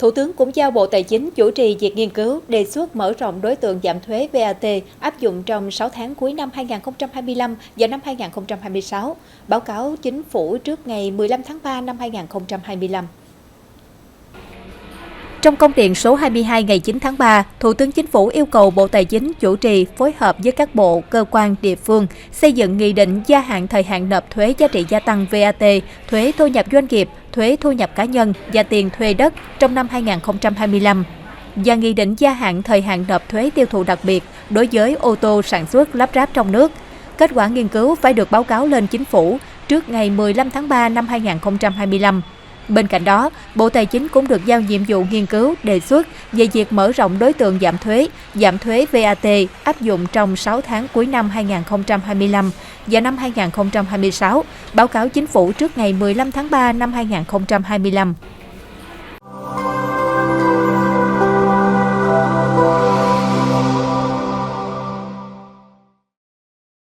Thủ tướng cũng giao Bộ Tài chính chủ trì việc nghiên cứu, đề xuất mở rộng đối tượng giảm thuế VAT áp dụng trong 6 tháng cuối năm 2025 và năm 2026, báo cáo Chính phủ trước ngày 15 tháng 3 năm 2025. Trong công điện số 22 ngày 9 tháng 3, Thủ tướng Chính phủ yêu cầu Bộ Tài chính chủ trì phối hợp với các bộ, cơ quan, địa phương xây dựng nghị định gia hạn thời hạn nộp thuế giá trị gia tăng VAT, thuế thu nhập doanh nghiệp, thuế thu nhập cá nhân và tiền thuê đất trong năm 2025 và nghị định gia hạn thời hạn nộp thuế tiêu thụ đặc biệt đối với ô tô sản xuất lắp ráp trong nước. Kết quả nghiên cứu phải được báo cáo lên Chính phủ trước ngày 15 tháng 3 năm 2025. Bên cạnh đó, Bộ Tài chính cũng được giao nhiệm vụ nghiên cứu, đề xuất về việc mở rộng đối tượng giảm thuế VAT áp dụng trong 6 tháng cuối năm 2025 và năm 2026, báo cáo Chính phủ trước ngày 15 tháng 3 năm 2025.